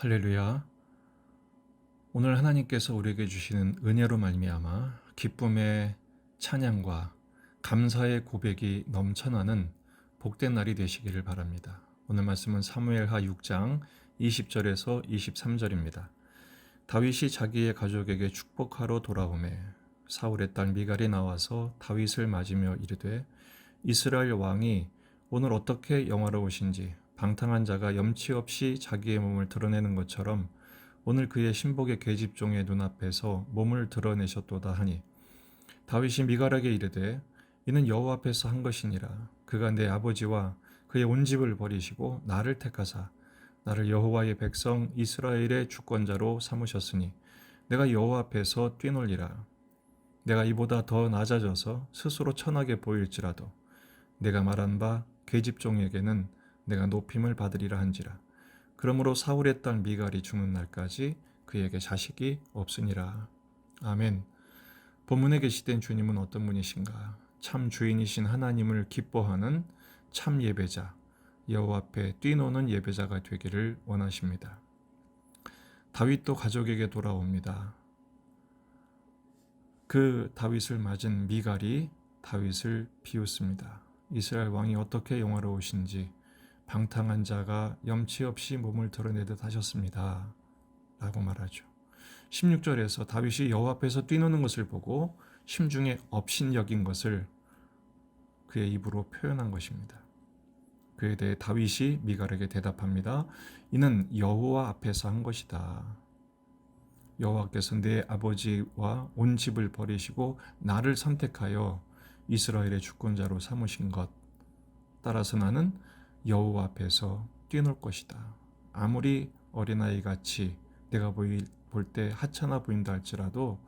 할렐루야. 오늘 하나님께서 우리에게 주시는 은혜로 말미암아 기쁨의 찬양과 감사의 고백이 넘쳐나는 복된 날이 되시기를 바랍니다. 오늘 말씀은 사무엘하 6장 20절에서 23절입니다. 다윗이 자기의 가족에게 축복하러 돌아오매 사울의 딸 미갈이 나와서 다윗을 맞으며 이르되 이스라엘 왕이 오늘 어떻게 영화로우신지 방탕한 자가 염치 없이 자기의 몸을 드러내는 것처럼 오늘 그의 신복의 계집종의 눈앞에서 몸을 드러내셨도다 하니 다윗이 미갈에게 이르되 이는 여호와 앞에서 한 것이니라. 그가 내 아버지와 그의 온 집을 버리시고 나를 택하사 나를 여호와의 백성 이스라엘의 주권자로 삼으셨으니 내가 여호와 앞에서 뛰놀리라. 내가 이보다 더 낮아져서 스스로 천하게 보일지라도 내가 말한 바 계집종에게는 내가 높임을 받으리라 한지라. 그러므로 사울의 딸 미갈이 죽는 날까지 그에게 자식이 없으니라. 아멘. 본문에 계시된 주님은 어떤 분이신가? 참 주인이신 하나님을 기뻐하는 참 예배자, 여호와 앞에 뛰노는 예배자가 되기를 원하십니다. 다윗도 가족에게 돌아옵니다. 그 다윗을 맞은 미갈이 다윗을 비웃습니다. 이스라엘 왕이 어떻게 영화로우신지 방탕한 자가 염치 없이 몸을 드러내듯 하셨습니다. 라고 말하죠. 16절에서 다윗이 여호와 앞에서 뛰노는 것을 보고 심중에 업신여긴 것을 그의 입으로 표현한 것입니다. 그에 대해 다윗이 미갈에게 대답합니다. 이는 여호와 앞에서 한 것이다. 여호와께서 내 아버지와 온 집을 버리시고 나를 선택하여 이스라엘의 주권자로 삼으신 것. 따라서 나는 여호와 앞에서 뛰놀 것이다. 아무리 어린아이같이 내가 볼 때 하찮아 보인다 할지라도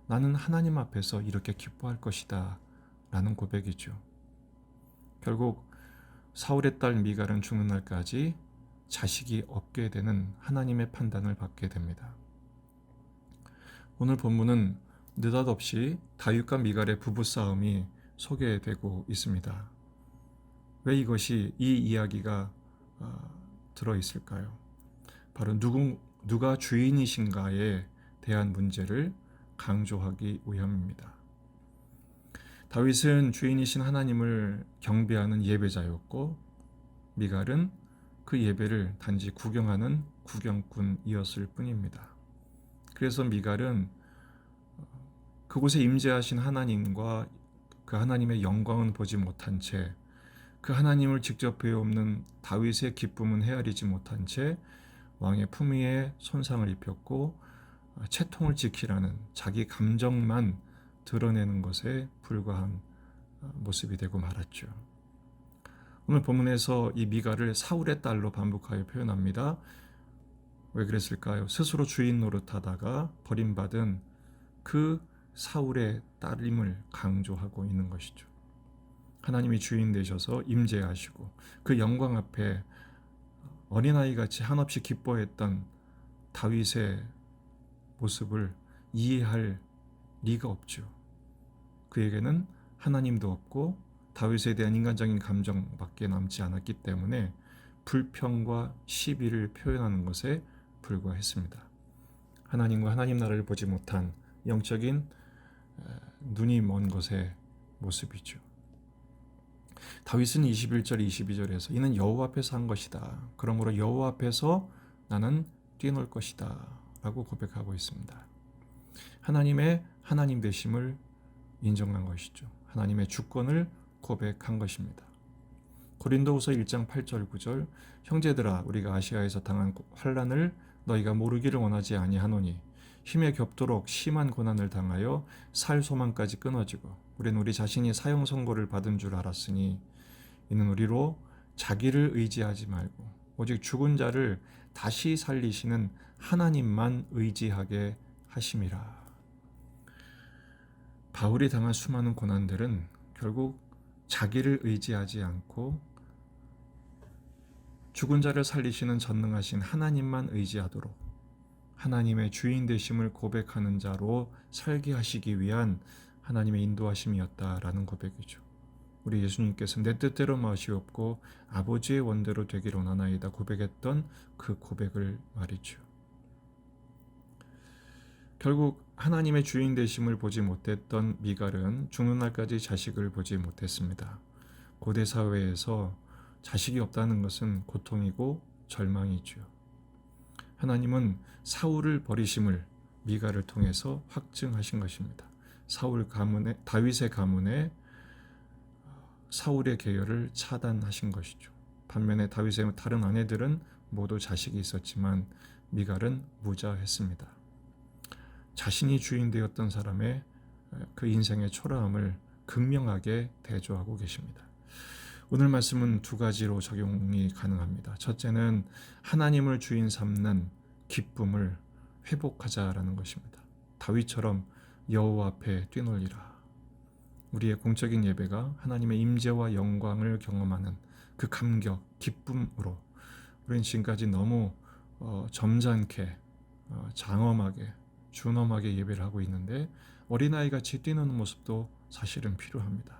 나는 하나님 앞에서 이렇게 기뻐할 것이다. 라는 고백이죠. 결국 사울의 딸 미갈은 죽는 날까지 자식이 없게 되는 하나님의 판단을 받게 됩니다. 오늘 본문은 느닷없이 다윗과 미갈의 부부싸움이 소개되고 있습니다. 왜 이 이야기가 들어있을까요? 바로 누가 주인이신가에 대한 문제를 강조하기 위함입니다. 다윗은 주인이신 하나님을 경배하는 예배자였고 미갈은 그 예배를 단지 구경하는 구경꾼이었을 뿐입니다. 그래서 미갈은 그곳에 임재하신 하나님과 그 하나님의 영광은 보지 못한 채 그 하나님을 직접 배우는 다윗의 기쁨은 헤아리지 못한 채 왕의 품위에 손상을 입혔고 채통을 지키라는 자기 감정만 드러내는 것에 불과한 모습이 되고 말았죠. 오늘 본문에서 이 미갈을 사울의 딸로 반복하여 표현합니다. 왜 그랬을까요? 스스로 주인 노릇하다가 버림받은 그 사울의 딸임을 강조하고 있는 것이죠. 하나님이 주인 되셔서 임재하시고 그 영광 앞에 어린아이같이 한없이 기뻐했던 다윗의 모습을 이해할 리가 없죠. 그에게는 하나님도 없고 다윗에 대한 인간적인 감정밖에 남지 않았기 때문에 불평과 시비를 표현하는 것에 불과했습니다. 하나님과 하나님 나라를 보지 못한 영적인 눈이 먼 것의 모습이죠. 다윗은 21절 22절에서 이는 여호와 앞에서 한 것이다. 그러므로 여호와 앞에서 나는 뛰놀 것이다. 라고 고백하고 있습니다. 하나님의 하나님 되심을 인정한 것이죠. 하나님의 주권을 고백한 것입니다. 고린도후서 1장 8절 9절 형제들아 우리가 아시아에서 당한 환난을 너희가 모르기를 원하지 아니하노니 힘에 겹도록 심한 고난을 당하여 살 소망까지 끊어지고 우리는 우리 자신이 사형 선고를 받은 줄 알았으니 이는 우리로 자기를 의지하지 말고 오직 죽은 자를 다시 살리시는 하나님만 의지하게 하심이라. 바울이 당한 수많은 고난들은 결국 자기를 의지하지 않고 죽은 자를 살리시는 전능하신 하나님만 의지하도록 하나님의 주인 되심을 고백하는 자로 살게 하시기 위한 하나님의 인도하심이었다라는 고백이죠. 우리 예수님께서 내 뜻대로 마시옵고 아버지의 원대로 되기를 원하나이다 고백했던 그 고백을 말이죠. 결국 하나님의 주인 되심을 보지 못했던 미갈은 죽는 날까지 자식을 보지 못했습니다. 고대 사회에서 자식이 없다는 것은 고통이고 절망이죠. 하나님은 사울을 버리심을 미갈을 통해서 확증하신 것입니다. 다윗의 가문에 사울의 계열을 차단하신 것이죠. 반면에 다윗의 다른 아내들은 모두 자식이 있었지만 미갈은 무자했습니다. 자신이 주인 되었던 사람의 그 인생의 초라함을 극명하게 대조하고 계십니다. 오늘 말씀은 두 가지로 적용이 가능합니다. 첫째는 하나님을 주인 삼는 기쁨을 회복하자라는 것입니다. 다윗처럼 여호와 앞에 뛰놀리라. 우리의 공적인 예배가 하나님의 임재와 영광을 경험하는 그 감격, 기쁨으로 우리는 지금까지 너무 점잖게, 장엄하게, 준엄하게 예배를 하고 있는데 어린아이같이 뛰노는 모습도 사실은 필요합니다.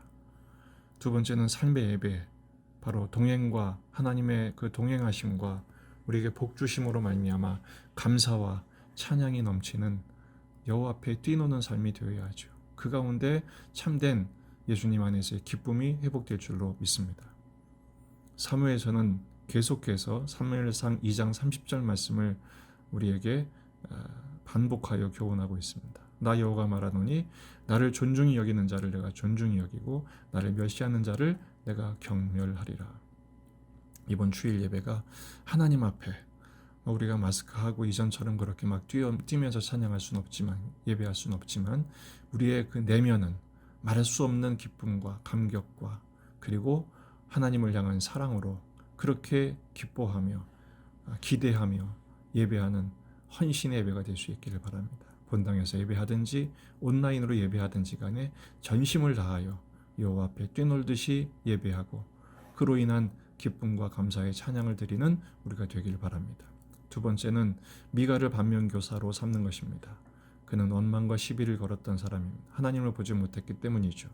두 번째는 삶의 예배, 바로 동행과 하나님의 그 동행하심과 우리에게 복 주심으로 말미암아 감사와 찬양이 넘치는 여호와 앞에 뛰노는 삶이 되어야 하죠. 그 가운데 참된 예수님 안에서의 기쁨이 회복될 줄로 믿습니다. 사무엘서는 계속해서 사무엘상 2장 30절 말씀을 우리에게 반복하여 교훈하고 있습니다. 나 여호와가 말하노니 나를 존중히 여기는 자를 내가 존중히 여기고 나를 멸시하는 자를 내가 경멸하리라. 이번 주일 예배가 하나님 앞에 우리가 마스크하고 이전처럼 그렇게 막 뛰면서 찬양할 수는 없지만, 예배할 수는 없지만 우리의 그 내면은 말할 수 없는 기쁨과 감격과 그리고 하나님을 향한 사랑으로 그렇게 기뻐하며 기대하며 예배하는 헌신의 예배가 될 수 있기를 바랍니다. 본당에서 예배하든지 온라인으로 예배하든지 간에 전심을 다하여 여호와 앞에 뛰놀듯이 예배하고 그로 인한 기쁨과 감사의 찬양을 드리는 우리가 되길 바랍니다. 두 번째는 미갈을 반면교사로 삼는 것입니다. 그는 원망과 시비를 걸었던 사람입니다. 하나님을 보지 못했기 때문이죠.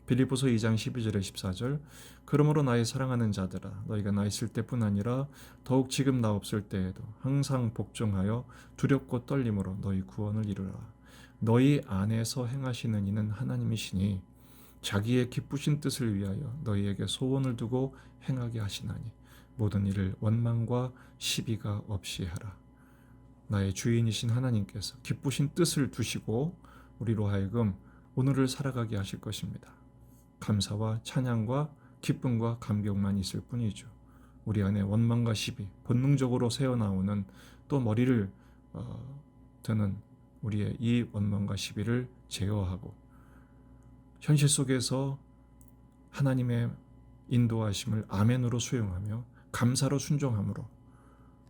빌립보서 2장 12절에 14절 그러므로 나의 사랑하는 자들아 너희가 나 있을 때뿐 아니라 더욱 지금 나 없을 때에도 항상 복종하여 두렵고 떨림으로 너희 구원을 이루라. 너희 안에서 행하시는 이는 하나님이시니 자기의 기쁘신 뜻을 위하여 너희에게 소원을 두고 행하게 하시나니 모든 일을 원망과 시비가 없이 하라. 나의 주인이신 하나님께서 기쁘신 뜻을 두시고 우리로 하여금 오늘을 살아가게 하실 것입니다. 감사와 찬양과 기쁨과 감격만 있을 뿐이죠. 우리 안에 원망과 시비, 본능적으로 새어나오는 또 머리를 드는 우리의 이 원망과 시비를 제어하고 현실 속에서 하나님의 인도하심을 아멘으로 수용하며 감사로 순종함으로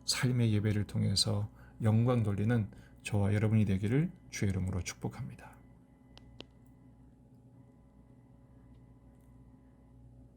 삶의 예배를 통해서 영광 돌리는 저와 여러분이 되기를 주의 이름으로 축복합니다.